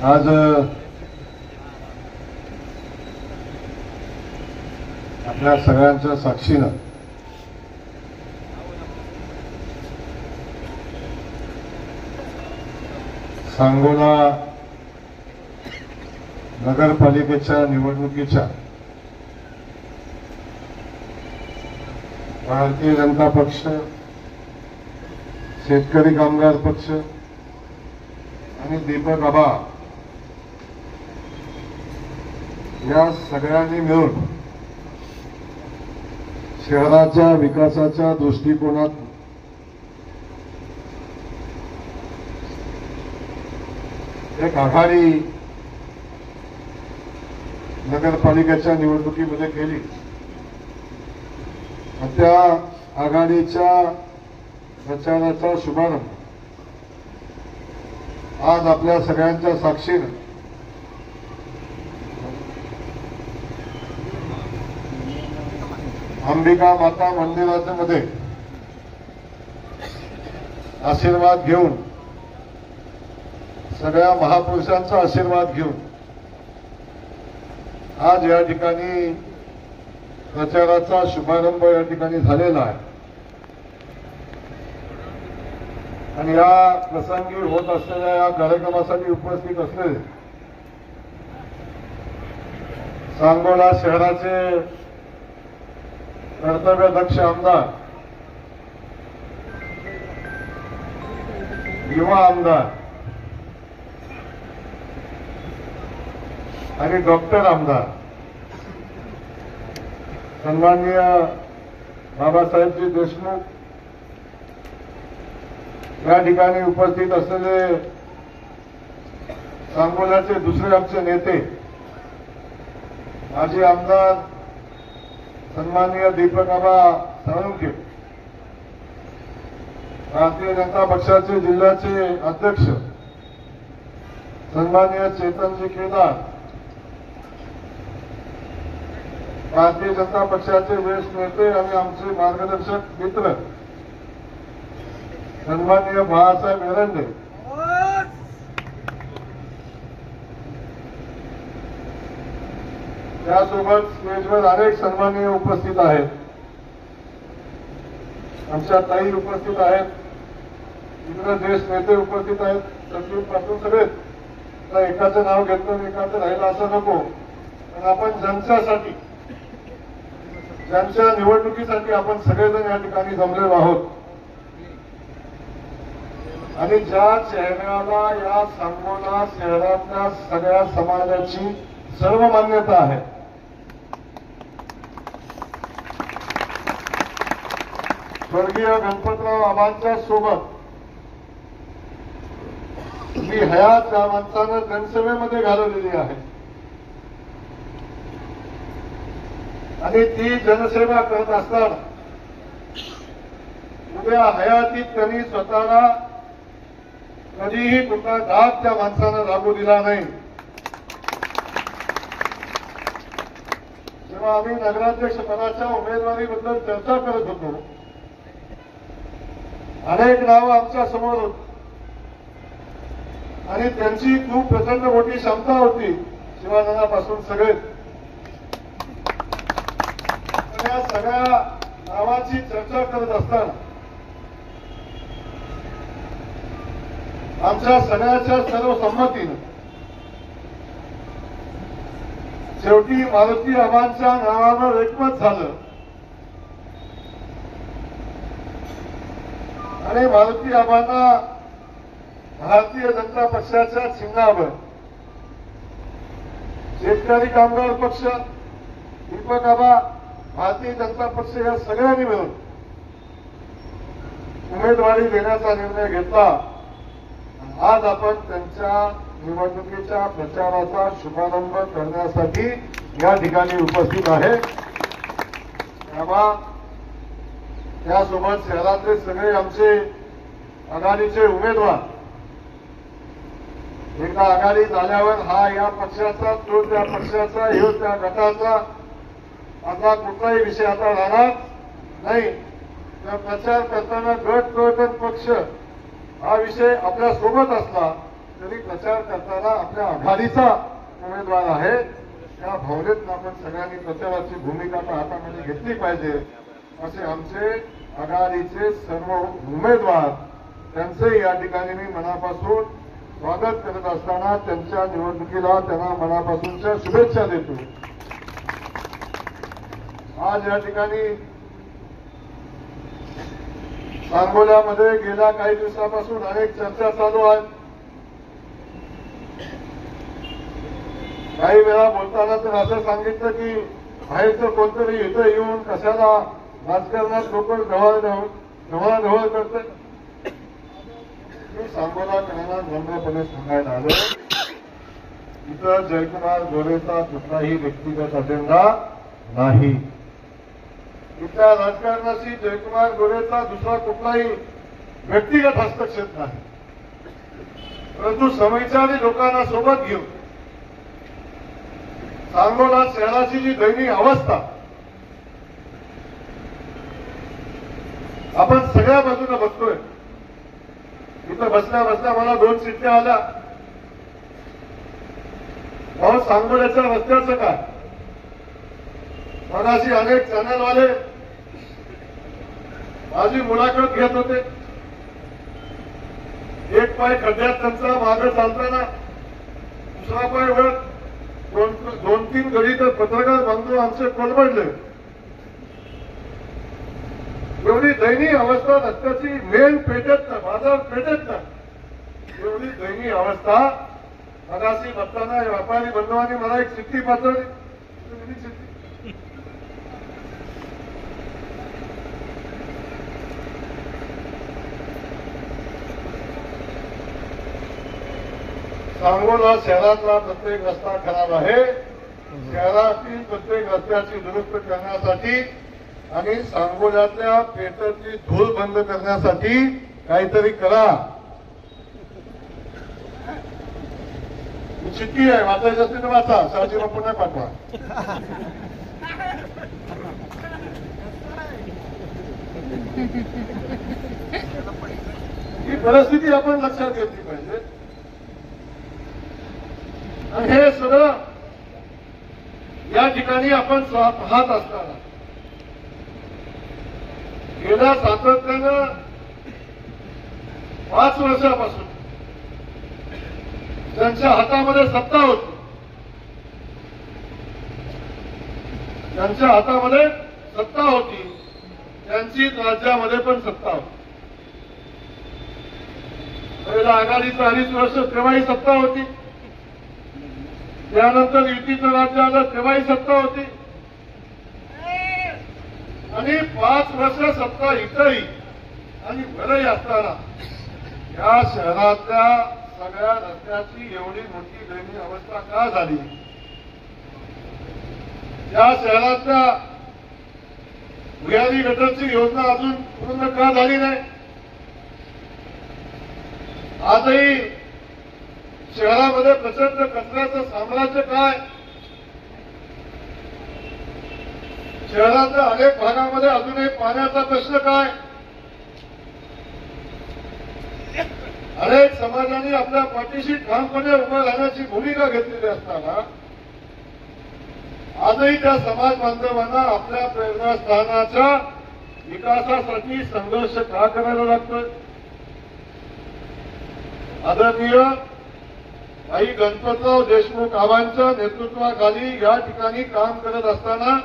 आज आपल्या सगळ्यांच्या साक्षीनं सांगोला नगरपालिकेच्या निवडणुकीच्या भारतीय जनता पक्ष, शेतकरी कामगार पक्ष आणि दीपक आबा या सगळ्यांनी मिळून शहराच्या विकासाच्या दृष्टिकोनात एक आघाडी नगरपालिकेच्या निवडणुकीमध्ये केली. त्या आघाडीच्या प्रचाराचा शुभारंभ आज आपल्या सगळ्यांच्या साक्षीनं अंबिका माता मंदिरामध्ये आशीर्वाद घेऊन, सगळ्या महापुरुषांचा आशीर्वाद घेऊन आज या ठिकाणी प्रचाराचा शुभारंभ या ठिकाणी झालेला आहे. आणि या प्रसंगी होत असलेल्या या कार्यक्रमासाठी उपस्थित असलेले सांगोला शहराचे कर्तव्यदक्ष आमदार, युवा आमदार आणि डॉक्टर आमदार सन्माननीय बाबासाहेबजी देशमुख, या ठिकाणी उपस्थित असलेले सांगोल्याचे दुसरे आमचे नेते माजी आमदार सन्माननीय दीपक आबा साळुंखे, भारतीय जनता पक्षाचे जिल्ह्याचे अध्यक्ष सन्माननीय चेतनजी केदार, भारतीय जनता पक्षाचे ज्येष्ठ नेते आणि आमचे मार्गदर्शक मित्र सन्माननीय बाळासाहेब एरंडे, त्यासोबत स्टेजवर अनेक सन्माननीय उपस्थित आहेत. आमच्या ताई उपस्थित आहेत, इतर ज्येष्ठ नेते उपस्थित आहेत. सचिव पासून सगळेच, एकाचं नाव घेतलं एकाचं राहिलं असं नको. पण आपण ज्यांच्यासाठी, ज्यांच्या निवडणुकीसाठी आपण सगळेजण या ठिकाणी जमलेलो आहोत आणि ज्या चेहऱ्याला या सांगोला शहरातल्या सगळ्या समाजाची सर्व मान्यता आहे, स्वर्गीय गणपतराव आबांच्या सोबत मी हयात त्या माणसानं जनसेवेमध्ये घालवलेली आहे आणि ती जनसेवा करत असताना उद्या हयातीत त्यांनी स्वतःला कधीही कुठला घात त्या माणसानं लागू दिला नाही. जेव्हा आम्ही नगराध्यक्ष पदाच्या उमेदवारीबद्दल चर्चा करत होतो, अनेक नावं आमच्या समोर होती आणि त्यांची खूप प्रचंड मोठी क्षमता होती, शिवानंदापासून सगळे. या सगळ्या नावाची चर्चा करत असताना आमच्या सगळ्याच्या सर्व संमतीनं शेवटी मारुती आबांच्या नावावर एकमत झालं आणि मारुती आबांना भारतीय जनता पक्षाच्या चिन्हावर शेतकरी कामगार पक्ष, दीपक आबा, भारतीय जनता पक्ष या सगळ्यांनी मिळून उमेदवारी देण्याचा निर्णय घेतला. आज आपण त्यांच्या निवडणुकीच्या प्रचाराचा शुभारंभ करण्यासाठी या ठिकाणी उपस्थित आहे. तेव्हा त्यासोबत शहरातले सगळे आमचे आघाडीचे उमेदवार, एकदा आघाडीत आल्यावर हा या पक्षाचा, तो त्या पक्षाचा, ह्यो त्या गटाचा, आता कुठलाही विषय आता राहणार नाही. त्या प्रचार करताना गट, पक्ष हा विषय आपल्या सोबत असला तरी प्रचार करताना आपल्या आघाडीचा उमेदवार आहे, त्या भावनेत आपण सगळ्यांनी प्रचाराची भूमिका आता हातामध्ये घेतली पाहिजे, असे आमचे आघाडीचे सर्व उमेदवार त्यांचे या ठिकाणी मी मनापासून स्वागत करत असताना त्यांच्या निवडणुकीला त्यांना मनापासूनच्या शुभेच्छा देतो. आज या ठिकाणी सांगोल्यामध्ये गेल्या काही दिवसापासून अनेक चर्चा चालू आहेत. काही वेळा बोलताना तर असं सांगितलं की बाहेरचं कोणतरी इथं येऊन कशाला राजकारणात लोक ढवळाढवळ करतात. मी सांगोलाकरांना नम्रपणे सांगायला आलो, इथं जयकुमार गोरेचा कुठलाही व्यक्तिगत अजेंडा नाही. इथल्या राजकारणाशी जयकुमार गोरेचा दुसरा कुठलाही व्यक्तिगत हस्तक्षेप नाही, परंतु समविचारी लोकांना सोबत घेऊन सांगोला शहराची जी दयनीय अवस्था आपण सगळ्या बाजूने बघतोय. इथं बसल्या बसल्या मला 2 चिठ्ठ्या आल्या, भाऊ सांगोल्याच्या रस्त्याचं काय. मगाशी अनेक चॅनलवाले माझी मुलाखत घेत होते. एक पाय खड्ड्यात त्यांचा मागे चालताना दुसरा पाय वर 2-3 गडी तर पत्रकार बांधून आमचे कोलमडले. एवढी दयनीय अवस्था रस्त्याची मेन पेटेत ना, बाजार पेटेत ना, एवढी दयनीय अवस्था. मगाशी बघताना व्यापारी बंधवांनी मला एक चिठ्ठी पाठवली. सांगोला शहरातला प्रत्येक रस्ता खराब आहे. शहरातील प्रत्येक रस्त्याची दुरुस्त करण्यासाठी आणि सांगोल्यातल्या पेटरची धूळ बंद करण्यासाठी काहीतरी करा. चिठ्ठी आहे, वाचायची असते तर वाचा, शहाजी बापूंना पाठवा. ही परिस्थिती आपण लक्षात घेतली पाहिजे. आणि हे सगळं या ठिकाणी आपण पाहत असताना गेल्या सातत्यानं 5 वर्षापासून त्यांच्या हातामध्ये सत्ता होती, त्यांच्या हातामध्ये सत्ता होती, त्यांची राज्यामध्ये पण सत्ता होती. पहिला आघाडीचं 2.5 वर्ष तेव्हाही सत्ता होती, त्यानंतर युतीचं राज्य आलं तेव्हाही सत्ता होती, आणि 5 वर्ष सत्ता इथंही आणि बरंही असताना या शहरातल्या सगळ्या रस्त्याची एवढी मोठी दयनीय अवस्था का झाली. या शहरातल्या भुयारी गटरची योजना अजून पूर्ण का झाली नाही. आजही शहरामध्ये प्रचंड कचऱ्याचं साम्राज्य काय. शहराच्या अनेक भागामध्ये अजूनही पाण्याचा प्रश्न काय. अनेक समाजांनी आपल्या पाठीशी ठामपणे उभं राहण्याची भूमिका घेतलेली असताना आजही त्या समाज बांधवांना आपल्या प्रेरणास्थानाच्या विकासासाठी संघर्ष का करायला लागतोय. आदरणीय आई गणपतराव देशमुख आबांच्या नेतृत्वाखाली या ठिकाणी काम करत असताना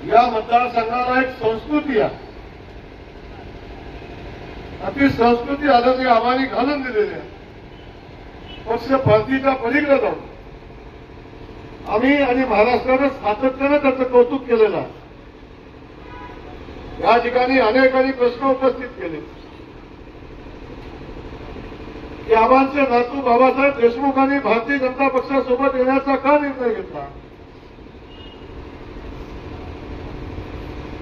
या मतदारसंघाला एक संस्कृती आहे. ती संस्कृती आदरणीय आबांनी घालून दिलेली आहे. पक्ष पार्टीच्या पलीकडे जाऊन आम्ही आणि महाराष्ट्रानं सातत्यानं त्याचं कौतुक केलेलं आहे. या ठिकाणी अनेकांनी प्रश्न उपस्थित केले की आबांचे नातू बाबासाहेब देशमुखांनी भारतीय जनता पक्षासोबत येण्याचा का निर्णय घेतला.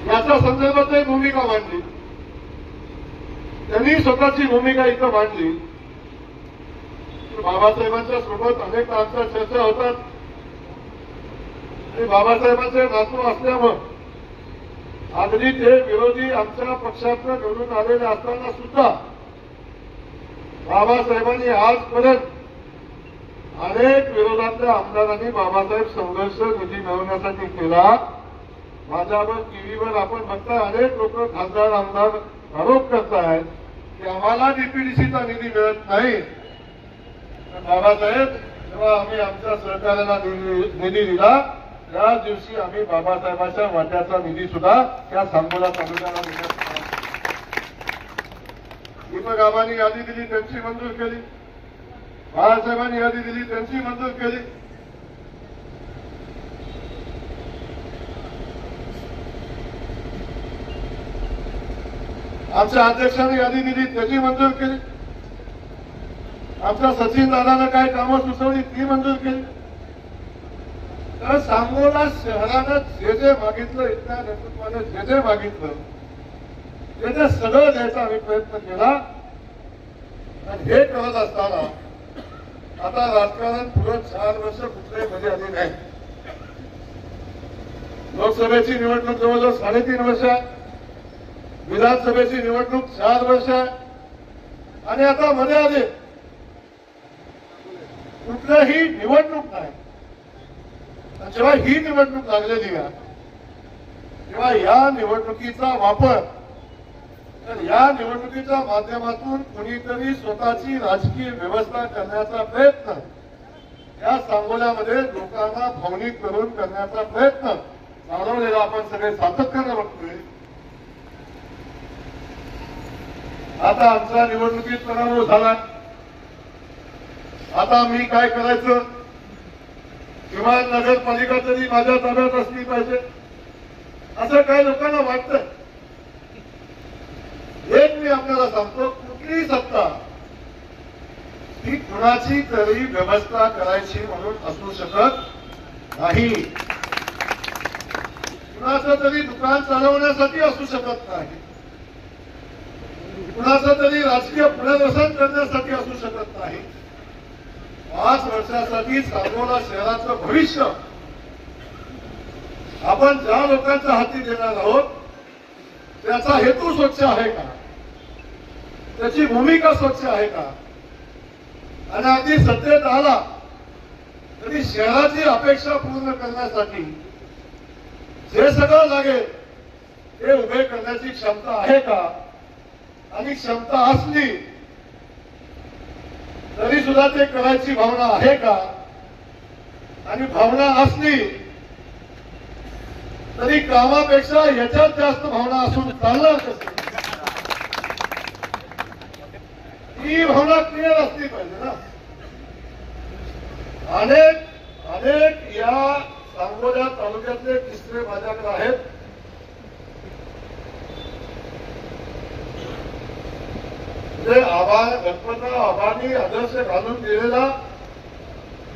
याच्या संदर्भातही भूमिका मांडली. त्यांनी स्वतःची भूमिका इथं मांडली. बाबासाहेबांच्या सोबत अनेक आमच्या चर्चा होतात आणि बाबासाहेबांचे नातू असल्यामुळे अगदी ते विरोधी आमच्या पक्षातनं निवडून आलेले असताना सुद्धा बाबासाहेबांनी आजपर्यंत अनेक विरोधातल्या आमदारांनी बाबासाहेब संघर्ष निधी मिळवण्यासाठी केला. माझ्यावर टीव्हीवर आपण बघताय अनेक लोक खासदार आमदार आरोप करतायत की आम्हाला डीपीडीसीचा निधी मिळत नाही. बाबासाहेब जेव्हा आम्ही आमच्या सहकार्याला निधी दिला त्या दिवशी आम्ही बाबासाहेबांच्या वाट्याचा निधी सुद्धा त्या सांगोला तालुक्याला देण्यात आला. दीपक आबांनी यादी दिली त्यांची मंजूर केली. बाळासाहेबांनी यादी दिली त्यांची मंजूर केली. आमच्या अध्यक्षांनी यादी दिली त्याची मंजूर केली. आमच्या सचिन दादानं काय कामं सुचवली ती मंजूर केली. तर सांगोला शहरानं जे जे मागितलं इथल्या नेतृत्वाने जे जे मागितलं ते सगळं द्यायचा आम्ही प्रयत्न केला. आणि हे करत असताना आता राजकारण पुढे 4 वर्ष कुठल्याही मध्ये आली नाही. लोकसभेची निवडणूक जवळजवळ 3.5 वर्ष आहे. विधानसभेची निवडणूक 4 वर्ष आहे. आणि आता मध्ये आले कुठलीही निवडणूक नाही. जेव्हा ही निवडणूक लागलेली आहे तेव्हा या निवडणुकीचा वापर तर या निवडणुकीच्या माध्यमातून कुणीतरी स्वतःची राजकीय व्यवस्था करण्याचा प्रयत्न या सांगोल्यामध्ये लोकांना भावनिक करून करण्याचा प्रयत्न चालवलेला आपण सगळे सातत्यानं बघतोय. आता आमचा निवडणुकीत पराभव झाला. आता मी काय करायचं किमान नगरपालिका तरी माझ्या ताब्यात असली पाहिजे असं काही लोकांना वाटतं. एक मी आपल्याला सांगतो कुठलीही सत्ता ही कुणाची तरी व्यवस्था करायची म्हणून असू शकत नाही. कुणाचं तरी दुकान चालवण्यासाठी असू शकत नाही. कुणाचं तरी राजकीय पुनर्वसन करण्यासाठी असू शकत नाही. 5 वर्षासाठी सांगोला शहराचं भविष्य आपण ज्या लोकांच्या हाती देणार आहोत त्याचा हेतू स्वच्छ आहे का, त्याची भूमिका स्वच्छ आहे का, आणि अगदी सत्तेत आला तरी शहराची अपेक्षा पूर्ण करण्यासाठी जे सगळं लागेल ते उभे करण्याची क्षमता आहे का, आणि क्षमता असली तरी सुद्धा ते करायची भावना आहे का, आणि भावना असली तरी कामापेक्षा याच्यात जास्त भावना असून चालणार कसं, ही भावना क्लिअर असली पाहिजे ना. अनेक या सांगोला तालुक्यातले किस्से माझ्याकडे आहेत. जे गणपतराव आबांनी आदर्श घालून दिलेला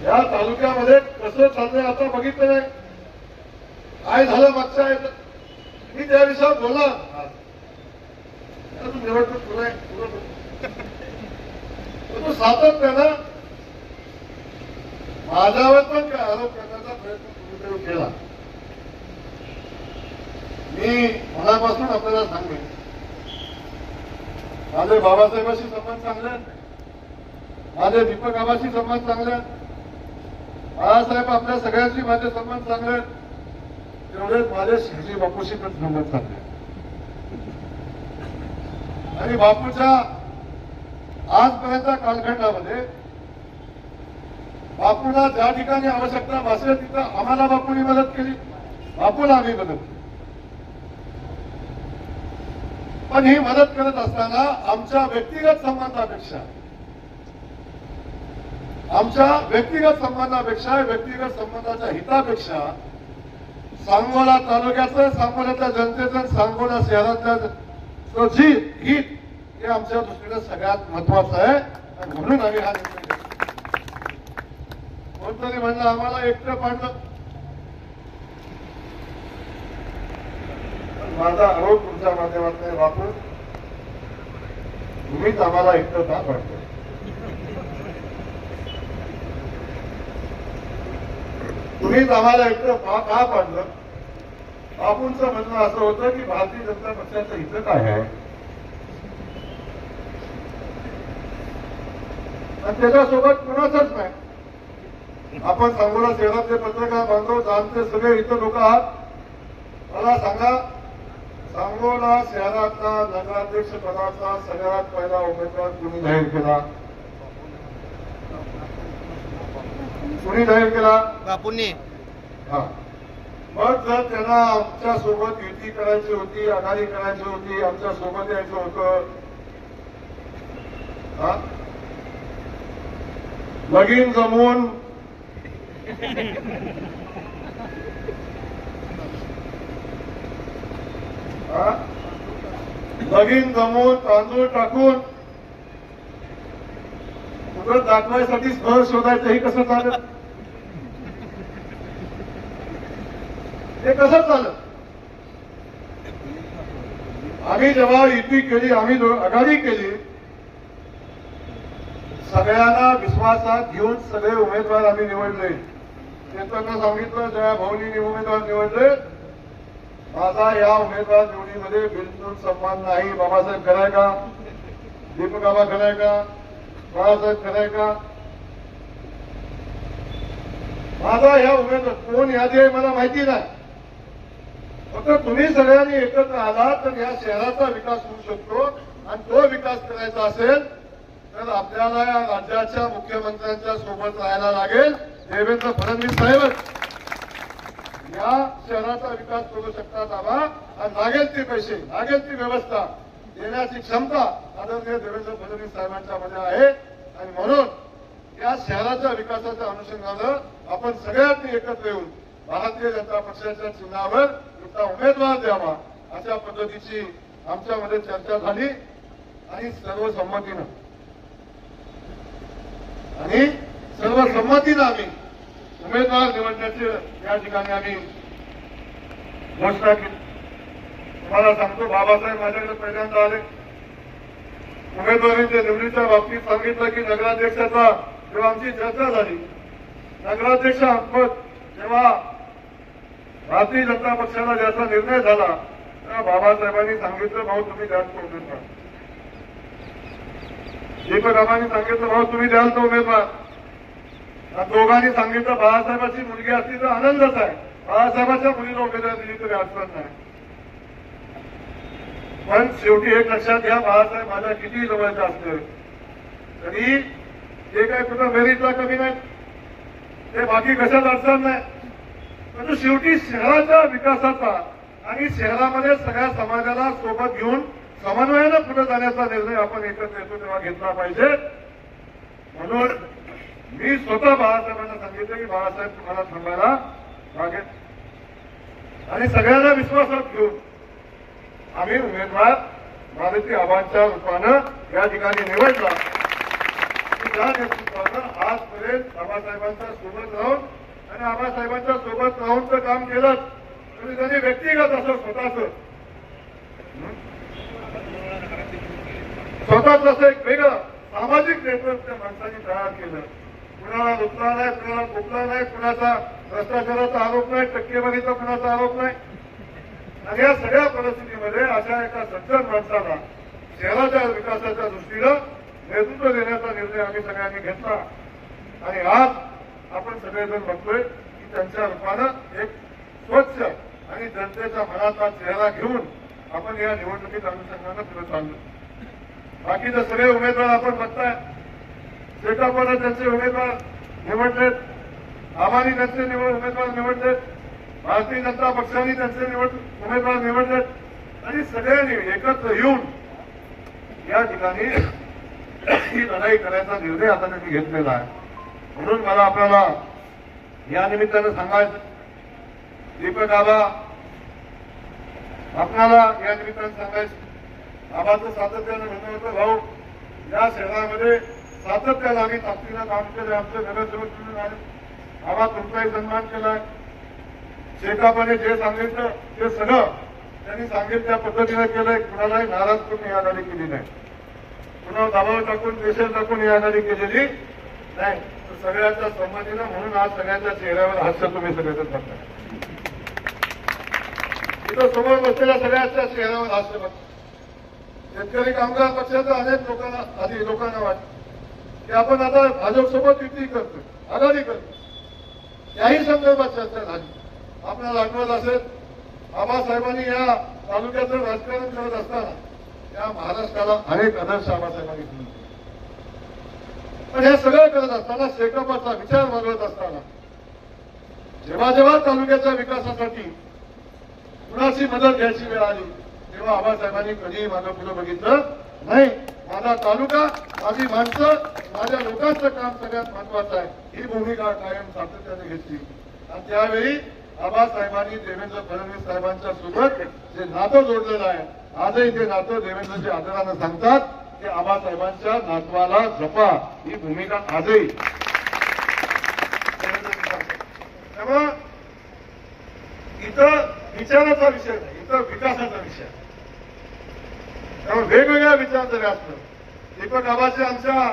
या तालुक्यामध्ये कसं चाललंय आता बघितलं नाही. काय झालं मागच्या मी त्या विषयावर बोलणार. तू निवडणूक तू सातत्यानं माझ्यावर पण काय आरोप करण्याचा प्रयत्न कुणीतरी केला. मी मनापासून आपल्याला सांगेन माझे बाबासाहेबांशी संबंध चांगले, माझे दीपक आबाशी संबंध चांगले, बाळासाहेब आपल्या सगळ्यांशी माझे संबंध चांगले, तेवढेच माझे शिर्जी बापूशी पण संबंध चांगले. आणि बापूच्या आजपर्यंतच्या कालखंडामध्ये बापूला ज्या ठिकाणी आवश्यकता भासेल तिथं आम्हाला बापूंनी मदत केली, बापूला आम्ही मदत केली. पण ही मदत करत असताना आमच्या व्यक्तिगत संबंधाच्या हितापेक्षा सांगोला तालुक्याचं, सांगोल्याच्या जनतेचं, सांगोला शहरातल्या जी हित हे आमच्या दृष्टीने सगळ्यात महत्वाचं आहे. म्हणून आम्ही हा निर्णय घेतला. कोणतरी म्हणलं आम्हाला एकटं पाडलं. माझा आरोप तुमच्या माध्यमातून वापरून तुम्हीच आम्हाला एकटं का पाडलं. तुम्हीच आम्हाला एकटं का पाडलं. बापूंचं म्हणणं असं होतं की भारतीय जनता पक्षाचं हित काय आहे. आणि त्याच्यासोबत कुणाचंच नाही. आपण सांगोला शहरातले पत्रकार बांधव जाणते सगळे इतर लोक आहात. मला सांगा, सांगोला शहरातला नगराध्यक्ष पदाचा सगळ्यात पहिला उमेदवार कुणी जाहीर केला? कुणी जाहीर केला? बापूंनी. हा. मग जर त्यांना आमच्या सोबत युती करायची होती, आघाडी करायची होती, आमच्या सोबत यायचं होतं, लगीन जमून लगीन जमून तांदूळ टाकून उलट दाखवायसाठी स्थळ शोधायचं, हे कसं चालत? हे कसं चालत? आम्ही जेव्हा युती केली, आम्ही आघाडी केली, सगळ्यांना विश्वासात घेऊन सगळे उमेदवार आम्ही निवडले. त्यांना सांगितलं जया भाऊनी उमेदवार निवडले, माझा या उमेदवार निवडीमध्ये बिलकुल सन्मान नाही. बाबासाहेब कराय का? दीपक बाबा कराय का? बाळासाहेब कराय का? माझा ह्या उमेदवार कोण यादी आहे मला माहिती नाही. फक्त तुम्ही सगळ्यांनी एकत्र आलात तर या शहराचा विकास होऊ शकतो. आणि तो विकास करायचा असेल तर आपल्याला या राज्याच्या मुख्यमंत्र्यांच्या सोबत राहायला लागेल. देवेंद्र फडणवीस साहेबच या शहराचा विकास करू शकतात आबा. आणि लागेल ते पैसे, लागेल ती व्यवस्था देण्याची क्षमता आदरणीय देवेंद्र फडणवीस साहेबांच्या मध्ये आहे. आणि म्हणून या शहराच्या विकासाच्या अनुषंगानं आपण सगळ्यांनी एकत्र येऊन भारतीय जनता पक्षाच्या चिन्हावर तुमचा उमेदवार द्यावा अशा पद्धतीची आमच्यामध्ये चर्चा झाली. आणि सर्वसंमतीनं आम्ही उमेदवार निवडण्याची या ठिकाणी आम्ही घोषणा केली. तुम्हाला सांगतो, बाबासाहेब माझ्याकडे पहिल्यांदा आले. उमेदवारीच्या निवडीच्या बाबतीत सांगितलं की नगराध्यक्षाचा जेव्हा आमची चर्चा झाली, नगराध्यक्ष अंतपद जेव्हा भारतीय जनता पक्षाला ज्याचा निर्णय झाला तेव्हा बाबासाहेबांनी सांगितलं, भाऊ तुम्ही द्याल तो उमेदवार. दीपक आबांनी सांगितलं, भाऊ तुम्ही द्याल तो उमेदवार. दोघांनी सांगितलं बाळासाहेबांची मुलगी असली तर आनंदच आहे, बाळासाहेबांच्या मुलीला उमेदवार दिली तरी अडचण नाही. पण शेवटी एक लक्षात घ्या, बाळासाहेब माझ्या किती जवळचे असले तरी ते काय कुठं मेरिटला कमी नाही, ते बाकी कशात अडचण नाही. परंतु शेवटी शहराच्या विकासाचा आणि शहरामध्ये सगळ्या समाजाला सोबत घेऊन समन्वयानं पुढे जाण्याचा निर्णय आपण एकत्र येतो तेव्हा घेतला पाहिजे. म्हणून मी स्वतः बाळासाहेबांना सांगितलं की बाळासाहेब तुम्हाला थांबायला लागेल. आणि सगळ्यांना विश्वासात घेऊन आम्ही उमेदवार भारतीय आबांच्या रूपानं या ठिकाणी निवडला. त्या नेतृत्वानं आजपर्यंत बाबासाहेबांच्या सोबत राहून आणि आबासाहेबांच्या सोबत राहून तर काम केलं, तरी त्यांनी व्यक्तिगत असं स्वतःच असं एक वेगळं सामाजिक नेटवर्क त्या माणसांनी तयार केलं. कुणाला लुटला नाही, कुणाला खोकला नाही, कुणाचा भ्रष्टाचाराचा आरोप नाही, टक्केवारीचा कुणाचा आरोप नाही. आणि या सगळ्या परिस्थितीमध्ये अशा एका सज्जन माणसाला शहराच्या विकासाच्या दृष्टीनं नेतृत्व देण्याचा निर्णय आम्ही सगळ्यांनी घेतला. आणि आज आपण सगळेजण बघतोय की त्यांच्या रूपानं एक स्वच्छ आणि जनतेच्या मनातला चेहरा घेऊन आपण या निवडणुकीत अनुषंगानं पुढे चाललो. बाकीचे सगळे उमेदवार आपण बघताय, शेकापनं त्यांचे उमेदवार निवडलेत, आम्हानी त्यांचे उमेदवार निवडलेत, भारतीय जनता पक्षाने त्यांचे उमेदवार निवडलेत. आणि सगळ्यांनी एकत्र येऊन या ठिकाणी ही लढाई करायचा निर्णय आता त्यांनी घेतलेला आहे. म्हणून मला आपल्याला या निमित्तानं सांगायचं, दीपक आबा आपल्याला या निमित्तानं सांगायचं, आबाचं सातत्यानं म्हणणं होतं, भाऊ या शहरामध्ये सातत्यानं आम्ही ताकदीनं काम केलं, आमचे नगरसेवक म्हणून आले, आबा तुमचाही सन्मान केलाय. शेकापाने जे सांगितलं ते सगळं त्यांनी सांगितलं त्या पद्धतीनं केलंय. कुणालाही नाराज करून ही आघाडी केली नाही, कुणाला दबाव टाकून प्रेशर टाकून ही आघाडी केलेली नाही. सगळ्यांच्या संमतीनं, म्हणून आज सगळ्यांच्या चेहऱ्यावर हास्य तुम्ही सगळेजण बघताय. इथं समोर बसलेल्या सगळ्यांच्या चेहऱ्यावर हास्य बघताय. शेतकरी कामगार पक्षाचं अनेक लोकांना वाटतं, की आपण आता भाजपसोबत युती करतो, आघाडी करतो, याही संदर्भात चर्चा झाली. आपल्याला आठवत असेल, आबासाहेबांनी या तालुक्याचं राजकारण करत असताना या महाराष्ट्राला अनेक आदर्श आबासाहेबांनी दिले. पण हे सगळं करत असताना, शेकापाचा विचार मागवत असताना, जेव्हा जेव्हा तालुक्याच्या विकासासाठी कुणाची मदत घ्यायची वेळ आली तेव्हा आबासाहेबांनी कधीही मागं पुढे बघितलं नाही. माझा तालुका, माझी माणसं, माझ्या लोकांचं काम सगळ्यात महत्वाचं आहे, ही भूमिका कायम सातत्याने घेतली. आणि त्यावेळी आबासाहेबांनी देवेंद्र फडणवीस साहेबांच्या सोबत जे नातं जोडलेलं आहे, आजही ते नातं देवेंद्रजी आदरानं सांगतात की आबासाहेबांच्या नातवाला जपा, ही भूमिका आजही. त्यामुळे इथं विचाराचा विषय नाही, इथं विकासाचा विषय. त्यामुळे वेगवेगळ्या विचार जरी असतं, दीपक आबाचे आमच्या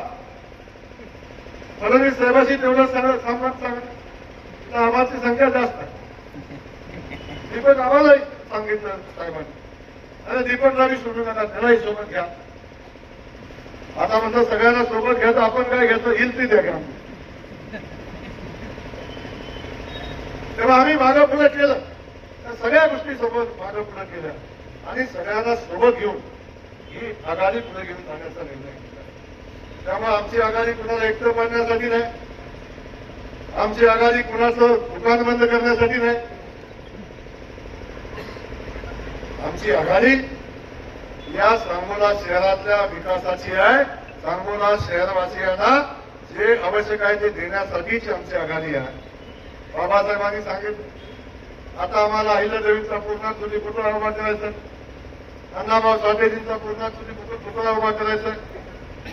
फडणवीस साहेबांशी तेवढं संवाद सांगत, आबाची संख्या जास्त आहे. दीपक आबालाही सांगितलं साहेबांनी, अरे दीपकलाही सोडू नका, त्यालाही सोबत घ्या. आता म्हणतो सगळ्यांना सोबत घ्यायचं, आपण काय घ्यायचं, येईल ती द्या घ्या. तेव्हा आम्ही मागं पुढे केलं, त्या सगळ्या गोष्टी सोबत मागं पुढे केल्या आणि सगळ्यांना सोबत घेऊन ही आघाडी पुढे घेऊन जाण्याचा निर्णय घेतला. त्यामुळे आमची आघाडी कुणाला एकटं पाडण्यासाठी नाही, आमची आघाडी कुणाचं दुकान बंद करण्यासाठी नाही. आमची आघाडी या सांगोला शहरातल्या विकासाची आहे. सांगोला शहरवासियांना जे आवश्यक आहे ते देण्यासाठीची आमची आघाडी आहे. बाबासाहेबांनी सांगितलं, आता आम्हाला अहिल्यादेवींचा पूर्ण चुलीपुतळा उभा करायचा, अण्णाभाऊ साठेजींचा पूर्ण चुलीपुतळा उभा करायचा,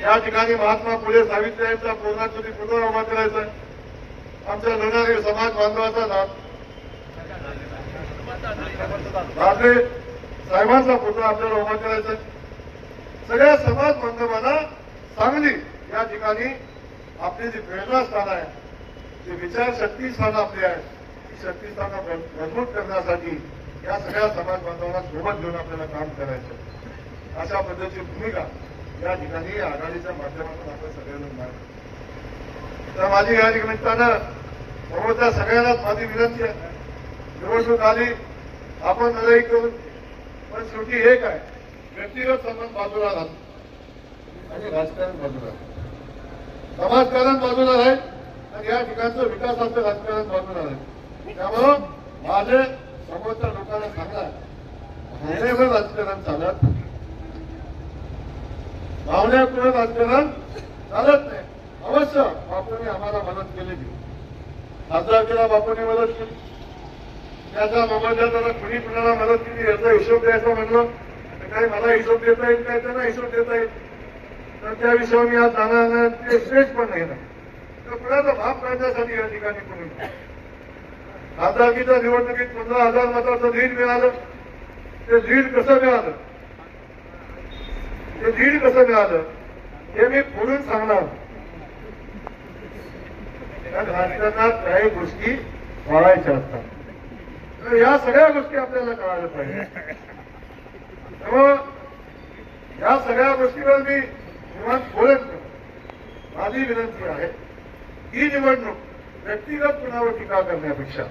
या ठिकाणी महात्मा फुले सावित्रीबाईंचा पूर्ण चुलीपुतळा उभा करायचा, आमच्या लोणारी समाज बांधवाचा दादरे साहेबांचा पुतळा आपल्याला उभा करायचा. सगळ्या समाज बांधवांना सांगली या ठिकाणी आपली जी प्रेरणास्थान आहे, जी विचारशक्ती स्थान आपली आहे, ती शक्ती स्थानं मजबूत करण्यासाठी या सगळ्या समाज बांधवांना सोबत घेऊन आपल्याला काम करायचं. अशा पद्धतीची भूमिका या ठिकाणी आघाडीच्या माध्यमातून आपण सगळेजण मांडतो. तर माझी या निमित्तानं समोरच्या सगळ्यांनाच माझी विनंती आहे, निवडणूक आली, आपण लढाई करून, पण शेवटी एक आहे, व्यक्तिगत संबंध बाजूला राहतो आणि राजकारण बाजूला राहतं, समाजकारण बाजूला राहील आणि या ठिकाणचं विकासाचं राजकारण बाजूला राहील. त्यामुळं माझे समोरच्या लोकांना सांगणार, भावनेवर राजकारण चालत, भावनेवर राजकारण चालत नाही. अवश्य बापूंनी आम्हाला मदत केलेली, खासदारकीला बापूंनी मदत केली, त्याचा मोबाईलला त्याला कुणी कुणाला मदत केली याचा हिशोब द्यायचा म्हणलं तर काही मला हिशोब देता येईल, काय त्यांना हिशोब देता येईल, तर त्या विषयावर मी आज जाणार नाही, ते स्टेज पण नाही ना. तर कुणाचा भाग काढण्यासाठी या ठिकाणी कोणी खासदारकीच्या निवडणुकीत 15,000 मताचं लीड मिळालं. ते लीड कसं मिळालं, ते लीड कसं मिळालं हे मी पुढून सांगणार. राजकारणात काही गोष्टी कळायच्या असतात, तर या सगळ्या गोष्टी आपल्याला कळायला पाहिजे. त्यामुळं या सगळ्या गोष्टीवर मी निवांत बोलत नाही. माझी विनंती आहे, ही निवडणूक व्यक्तिगत कुणावर टीका करण्यापेक्षा,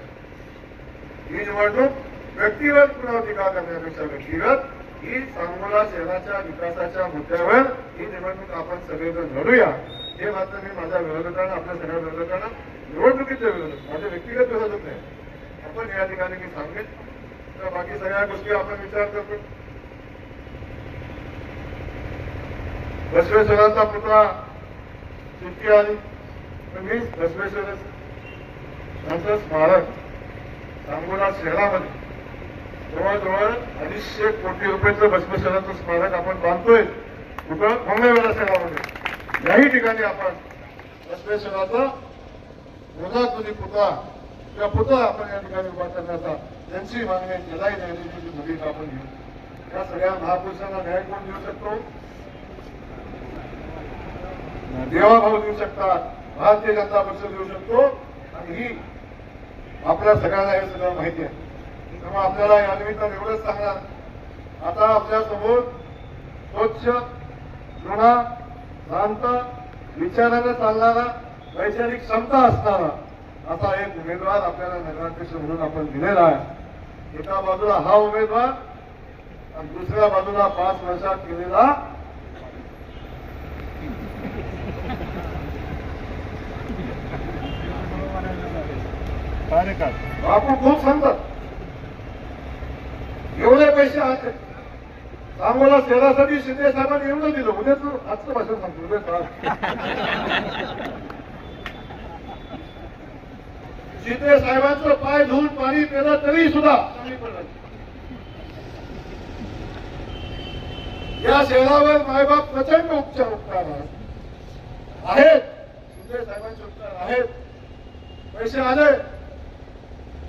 ही निवडणूक व्यक्तिगत कुणावर टीका करण्यापेक्षा व्यक्तिगत ही सांगोला शहराच्या विकासाच्या मुद्द्यावर ही निवडणूक आपण सगळेजण लढूया. हे मात्र मी माझ्या विरोधकांना, आपल्या सगळ्या विरोधकांना, निवडणुकीचे विरोधक, माझे व्यक्तिगत विरोधक नाही, आपण या ठिकाणी मी सांगेन. तर बाकी सगळ्या गोष्टी आपण विचार करतो. बसवेश्वरांचा पुतळा सुट्टी आली, तर मी बसवेश्वर यांचं स्मारक सांगोला शहरामध्ये जवळजवळ 250 कोटी रुपयाचं बसवेश्वरांचं स्मारक आपण बांधतोय कुठं, मंगळवेढा शहरामध्ये. याही ठिकाणी आपण बसवेश्वराचा मोजाचुली पुतळा किंवा पुतळा आपण या ठिकाणी उभा करण्याचा त्यांची मागणी त्यालाही न्यायालयाची भूमिका आपण घेऊ. या सगळ्या महापुरुषांना न्याय कोण देऊ शकतो, देवाभाऊ देऊ शकतात, भारतीय जनता पक्ष देऊ शकतो, आणि ही आपल्या सगळ्यांना हे सगळं माहिती आहे. त्यामुळे आपल्याला या निमित्तानं एवढंच सांगणार, आता आपल्या समोर स्वच्छ, जुना, शांत, विचाराने चालणारा, वैचारिक क्षमता असणारा असा एक उमेदवार आपल्याला नगराध्यक्ष म्हणून आपण दिलेला आहे. एका बाजूला हा उमेदवार आणि दुसऱ्या बाजूला 5 वर्षात केलेला बापू खूप सांगतात. एवढे पैसे आहेत सांगोला शहरासाठी शिंदे साहेबांनी एवढं दिलं. उद्याच आजचं भाषण सांगतो. उद्या शिंदे साहेबांचं पाय धुवून पाणी पिलं तरी सुद्धा कमी पडलं. या शहरावर मायबाप प्रचंड उपचार आहेत. शिंदे साहेबांचे उपचार आहेत. पैसे आले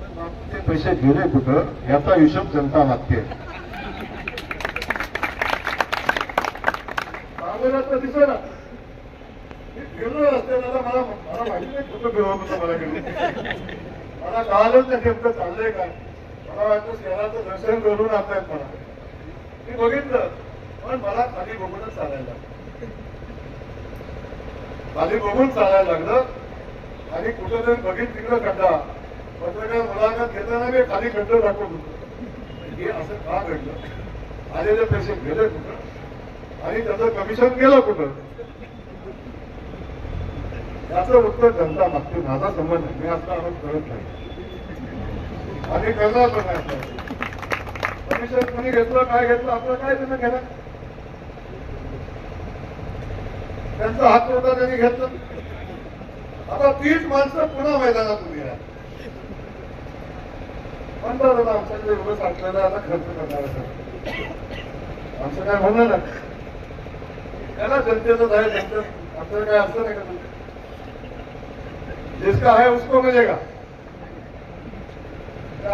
पण बापू ते पैसे गेले कुठं याचा हिशोब जनता मागते. सांगोल्यात दिसत ना मी फिरलो रस्त्याला. मला माहिती नाही कुठं फिरवत होतं. मला कळालंच नाही नेमकं चाललंय काय. मला वाटतं शहराचं दर्शन करून आणतायत मला. मी बघितलं पण मला खाली बघूनच चालायला लागलं. खाली बघून चालायला लागलं आणि कुठेतरी बघित तिकडं खड्डा. पत्रकार मुलाखत घेताना मी खाली खड्डा दाखवत होतो. हे असं का घडलं. आलेले पैसे गेले कुठं आणि त्याचं कमिशन गेलं कुठं याचं उत्तर जनता मागते. माझा संबंध मी आता आरोप करत नाही आणि करणार पण नाही. कमिशन कोणी घेतलं काय घेतलं आपलं काय त्यांना घेणार. त्यांचा हात होता त्यांनी घेतलं. आता 30 माणसं पुन्हा मैदानात उभी आहे. म्हणतात आता आमच्याकडे एवढं साठलेलं आता खर्च करणार आमचं काय म्हणणं नाही. त्याला जनतेचंच आहे. जनतेच आपल्याला काय असं नाही का. जिसका है उसको मिलेगा.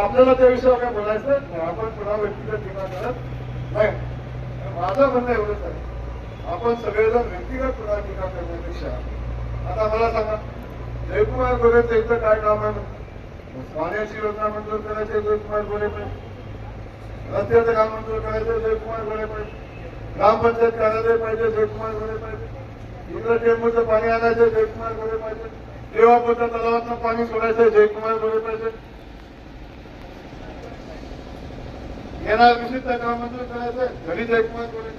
आपल्याला त्या विषयावर काय बोलायचं नाही. आपण पुन्हा व्यक्तिगत टीका करत नाही. माझं म्हणणं एवढंच आहे. आपण सगळेजण व्यक्तिगत पुन्हा टीका करण्यापेक्षा आता मला सांगा जयकुमार गोरेचं इथं काय काम आहे. पाण्याची योजना मंजूर करायची जयकुमार गोरे पाहिजे. रस्त्याचं काम मंजूर करायचं जयकुमार गोरे पाहिजे. ग्रामपंचायत कार्यालय पाहिजे जयकुमार गोरे पाहिजे. इकडं टेंबूचं पाणी आणायचं जयकुमार गोरे पाहिजे. देवापूरच्या तलावातनं पाणी सोडायचं जयकुमार गोरे पाहिजे. येणार विषयीचं काम मंजूर करायचं घरी जयकुमार गोरे.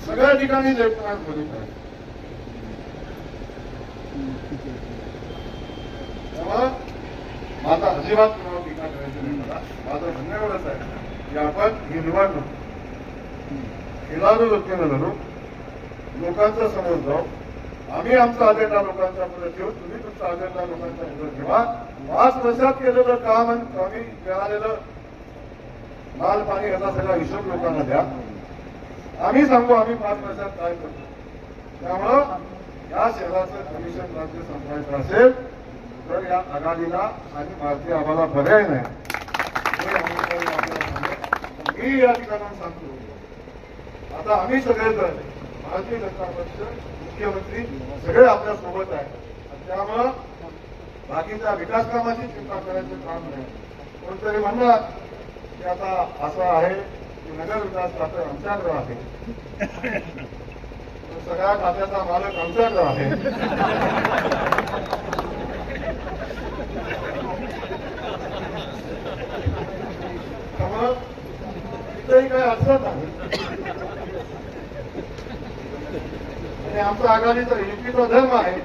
सगळ्या ठिकाणी जयकुमार गोरे पाहिजे. माझा अजिबात कुणावर टीका करायची नाही. मला माझं म्हणणं एवढंच आहे की आपण ही निवडणूक खेळाडू वृत्तीनं लढू. लोकांच्या समोर जाऊ. आम्ही आमचा अजेंडा लोकांच्या पुढे ठेवू. तुम्ही तुमचा अजेंडा लोकांच्या पुढे ठेवा. 5 वर्षात केलेलं काम आणि आम्ही मिळालेलं माल पाणी याचा सगळा हिशोब लोकांना द्या. आम्ही सांगू आम्ही 5 वर्षात काय करतो. त्यामुळं या शहराचं कमिशन राज्य संपवायचं असेल तर या आघाडीला आणि भारतीय आम्हाला पर्याय नाही. मी या ठिकाणी सांगतो आता आम्ही सगळेजण भारतीय जनता पक्ष मुख्यमंत्री सगळे आपल्या सोबत आहे. त्यामुळं बाकीच्या विकास कामाची चिंता करायचं काम नाही. कोणतरी म्हणणार की आता असं आहे की नगर विकास खातं आमच्याकडे आहे. सगळ्या खात्याचा मालक आमच्याकडे आहे. त्यामुळं इथेही काही अडचण नाही. आणि आमचा आघाडीचा युतीचा धर्म आहे.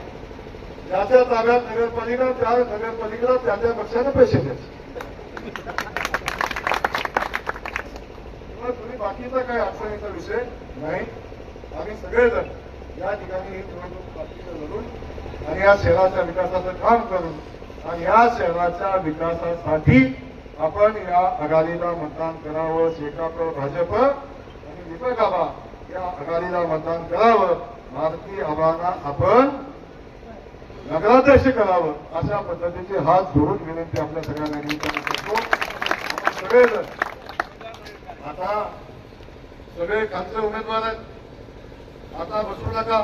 ज्याच्या ताब्यात नगरपालिका त्या नगरपालिकेला त्या त्या पक्षाने पैसे द्यायचे. तुम्ही बाकीचा काही अडचणीचा विषय नाही. आम्ही सगळेजण या ठिकाणी ही निवडणूक बाकीचं लढून आणि या शहराच्या विकासाचं काम करून आणि या शहराच्या विकासासाठी आपण या आघाडीला मतदान करावं. शेकाप भाजप आणि दीपक आबा या आघाडीला मतदान करावं. भारतीय आबांना आपण नगराध्यक्ष करावं अशा पद्धतीची हात जोडून विनंती आपल्या सगळ्यांना निमित्ताने करतो. आपण सगळेजण आता सगळे खालचे उमेदवार आहेत. आता बसू नका.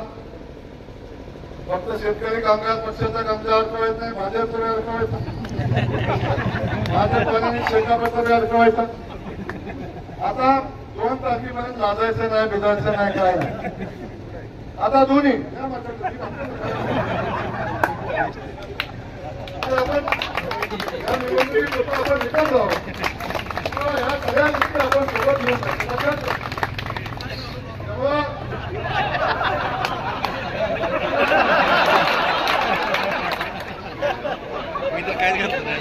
फक्त शेतकरी कामगार पक्षाचा कामगार अडकवायचा नाही. भाजपचा अडकवायचा. भाजप शेकापचा अडकवायचा. आता 2 तारखेपर्यंत लाजायचं नाही, बिजायचं नाही, काय नाही. आता दोन्ही आपण या निवडणुकीत आपण विकत जाऊ. ह्या सगळ्या गोष्टी आपण सोबत घेऊन मी तर काहीच घातलं नाही.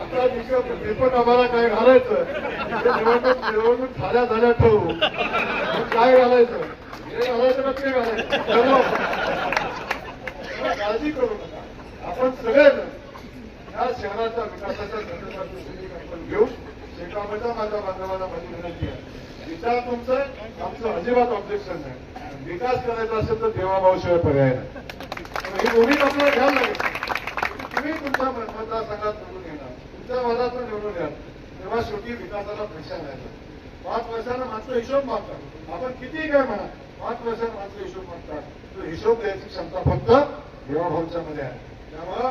आता पेपर आम्हाला काय घालायचं निवडणूक झाल्या ठेवू. काय घालायचं, हे घालायचं का ते घालायचं, काळजी करू नका. आपण सगळेजण या शहराच्या विकासाच्या संदर्भाची भूमिका आपण घेऊ. शेकापच्या माझ्या बांधवांना माझी विनंती आहे, विचार तुमचं आमचं अजिबात ऑब्जेक्शन नाही. विकास करायचा असेल तर देवाभाऊशिवाय पर्याय नाही. ही भूमिका आपल्याला घ्यायला लागेल. तुम्ही तुमच्या मतदारसंघात निवडून येणार, तुमच्या भागातून निवडून घ्या, तेव्हा शेवटी विकासाला पैसा नाही. 5 वर्षांना मात्र हिशोब मागतात. आपण किती काय म्हणा, 5 वर्षांना मात्र हिशोब मागतात. तो हिशोब द्यायची क्षमता फक्त देवाभाऊच्या मध्ये आहे. त्यामुळं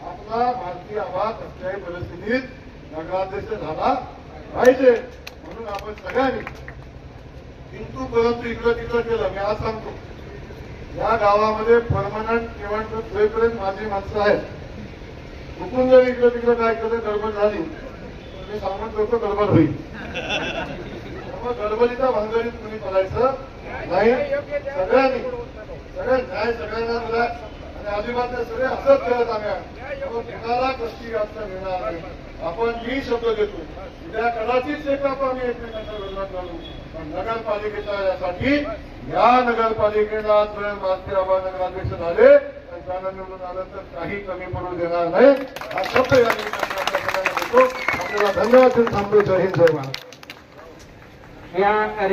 आपला भारतीय आवाज कसल्याही परिस्थितीत नगराध्यक्ष झाला पाहिजे. म्हणून आपण सगळ्यांनी किंतु परंतु इकडं तिकडं केलं. मी आज सांगतो, या गावामध्ये परमनंट निवडणूक होईपर्यंत माझी माणसं आहेत. चुकून जर इकडं तिकडं काय केलं, गडबड झाली, मी सांगून ठेवतो गडबड होईल. त्यामुळे गडबडीच्या भानगडीत तुम्ही करायचं नाही. सगळ्यांनी न्याय सगळ्यांना दिला आणि अजिबात सगळे हसत खेळत आम्ही कुणाला कष्टी जास्त मिळणार नाही. आपण मी शब्द देतो, उद्या कदाचित शेकाप आम्ही एकमेकांच्या विरोधात घालू, पण नगरपालिकेच्या यासाठी या नगरपालिकेला जर भारतीय आबा नगराध्यक्ष झाले तर त्याला निवडून आलं तर काही कमी पडू देणार नाही. हा शब्द या निमित्ताने देतो. आपल्याला धन्यवाद थांबतो. जय हिंद, जय महाराष्ट्र.